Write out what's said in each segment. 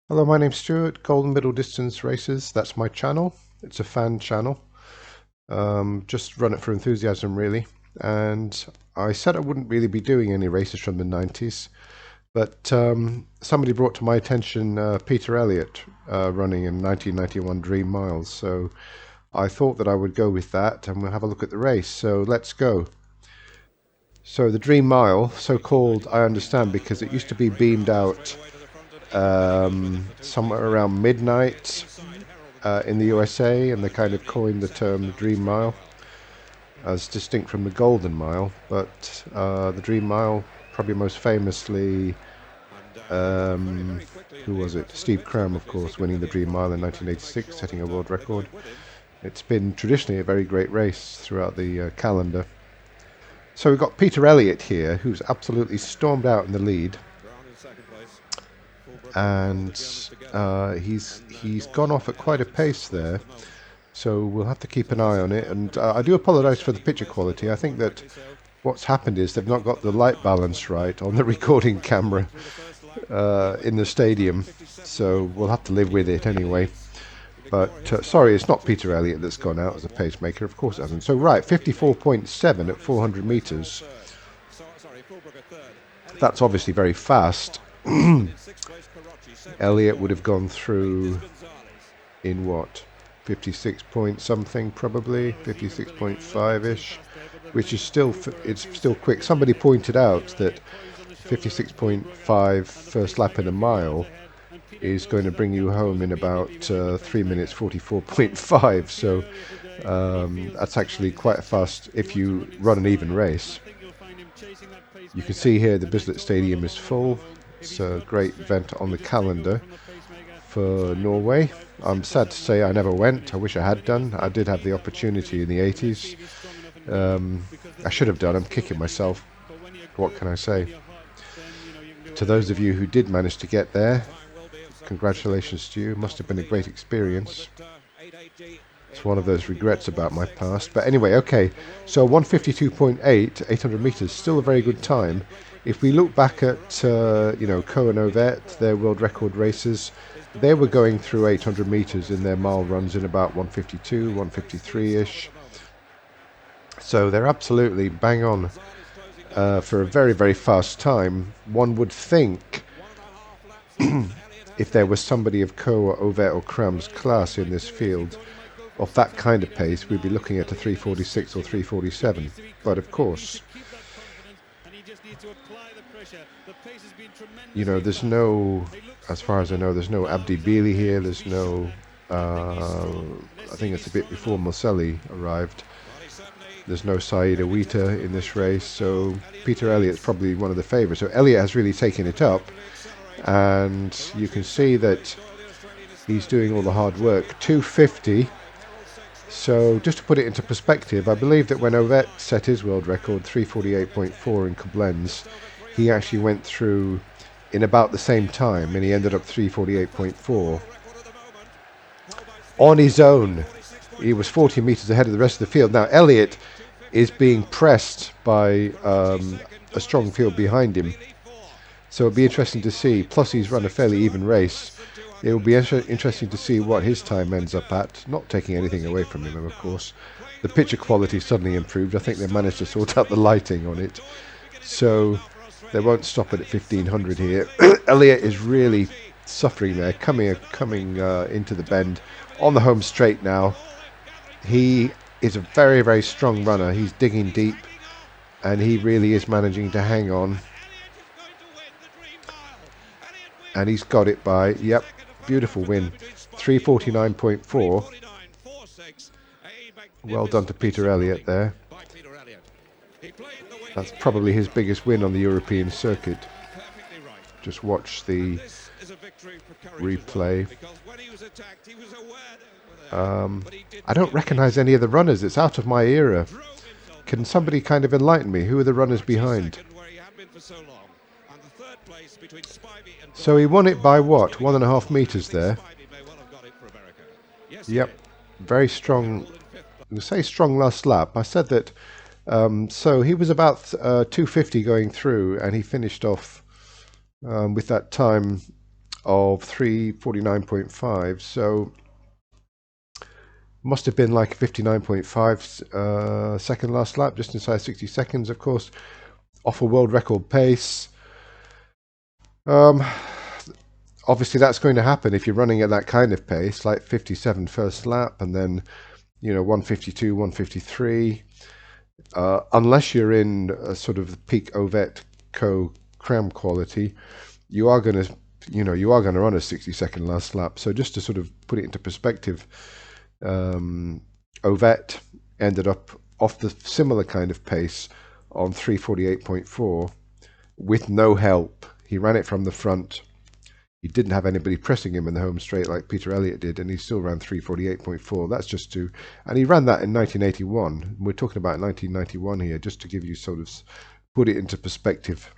Hello, my name's Stuart, Golden Middle Distance Races. That's my channel. It's a fan channel. Just run it for enthusiasm, really. And I said I wouldn't really be doing any races from the 90s, but somebody brought to my attention Peter Elliot running in 1991 Dream Miles. So I thought that I would go with that and we'll have a look at the race. So let's go. So the Dream Mile, so called, I understand, because it used to be beamed out somewhere around midnight in the USA, and they kind of coined the term the Dream Mile as distinct from the Golden Mile. But the Dream Mile, probably most famously, who was it? Steve Cram, of course, winning the Dream Mile in 1986, setting a world record. It's been traditionally a very great race throughout the calendar. So we've got Peter Elliot here, who's absolutely stormed out in the lead. And he's gone off at quite a pace there, so we'll have to keep an eye on it. And I do apologise for the picture quality. I think that what's happened is they've not got the light balance right on the recording camera in the stadium, so we'll have to live with it anyway. But sorry, it's not Peter Elliot that's gone out as a pacemaker. Of course it hasn't. So right, 54.7 at 400 metres. That's obviously very fast. Elliot would have gone through in what, 56 point something, probably 56.5ish, which is still quick. Somebody pointed out that 56.5 first lap in a mile is going to bring you home in about 3 minutes 44.5. So that's actually quite fast if you run an even race. You can see here the Bislett Stadium is full. It's a great event on the calendar for Norway. I'm sad to say I never went. I wish I had done. I did have the opportunity in the 80s. I should have done. I'm kicking myself. What can I say? To those of you who did manage to get there, congratulations to you. Must have been a great experience. It's one of those regrets about my past. But anyway, okay. So 152.8, 800 meters, still a very good time. If we look back at, Coe and Ovett, their world record races, they were going through 800 meters in their mile runs in about 152, 153-ish. So they're absolutely bang on for a very, very fast time. One would think if there was somebody of Coe or Ovett or Cram's class in this field, of that kind of pace, we'd be looking at a 346 or 347. But of course, there's no, as far as I know, there's no Abdi Bili here. There's no, I think it's a bit before Moselli arrived. There's no Saeed Awita in this race, so Peter Elliott's probably one of the favourites. So Elliot has really taken it up, and you can see that he's doing all the hard work. 250. So just to put it into perspective, I believe that when Ovett set his world record, 348.4 in Koblenz, he actually went through in about the same time, and he ended up 348.4 on his own. He was 40 metres ahead of the rest of the field. Now Elliot is being pressed by a strong field behind him, so it'll be interesting to see. Plus he's run a fairly even race. It will be interesting to see what his time ends up at, not taking anything away from him, of course. The picture quality suddenly improved. I think they managed to sort out the lighting on it, so they won't stop it at 1500 here. Elliot is really suffering there, coming into the bend on the home straight now. He is a very, very strong runner. He's digging deep, and he really is managing to hang on. And he's got it by, yep, beautiful win, 349.4. Well done to Peter Elliot there. That's probably his biggest win on the European circuit. Just watch the replay. I don't recognise any of the runners. It's out of my era. Can somebody kind of enlighten me? Who are the runners behind? So he won it by what? 1.5 metres there. Yep. Very strong. I say strong last lap. I said that. So he was about 250 going through, and he finished off with that time of 3:49.5. So must have been like a 59.5 second last lap, just inside 60 seconds, of course, off a world record pace. Obviously, that's going to happen if you're running at that kind of pace, like 57 first lap, and then 152, 153. Unless you're in a sort of peak Ovet co-cram quality, you are going to run a 60-second last lap. So just to sort of put it into perspective, Ovet ended up off the similar kind of pace on 3:48.4 with no help. He ran it from the front. He didn't have anybody pressing him in the home straight like Peter Elliot did, and he still ran 3:48.4. That's just to, and he ran that in 1981. We're talking about 1991 here, just to give you sort of put it into perspective.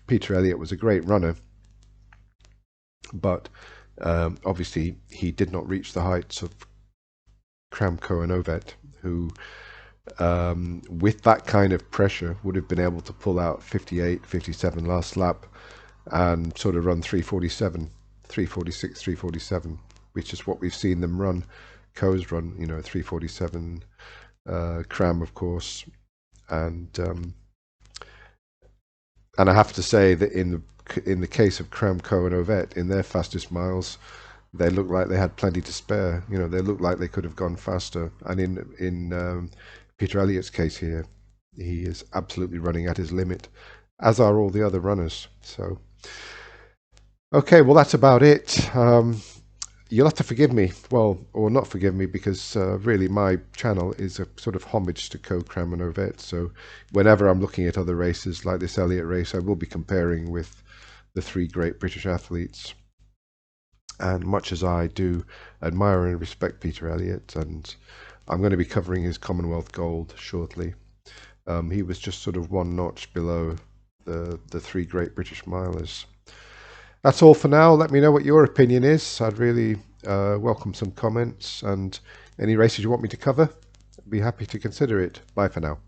Peter Elliot was a great runner, but obviously he did not reach the heights of Kramko and Ovet, who with that kind of pressure would have been able to pull out 58, 57 last lap and sort of run 3:47, 3:46, 3:47, which is what we've seen them run. Co's run, 3:47, Cram, of course, and I have to say that in the case of Cram, Co, and Ovet, in their fastest miles, they looked like they had plenty to spare. They looked like they could have gone faster. And in Peter Elliott's case here, he is absolutely running at his limit, as are all the other runners. So, okay, well, that's about it. You'll have to forgive me, well, or not forgive me, because really my channel is a sort of homage to Co, Cram and Ovet. So whenever I'm looking at other races like this Elliot race, I will be comparing with the three great British athletes. And much as I do admire and respect Peter Elliot, and I'm going to be covering his Commonwealth Gold shortly, he was just sort of one notch below the three great British milers. That's all for now. Let me know what your opinion is. I'd really welcome some comments, and any races you want me to cover, I'd be happy to consider it. Bye for now.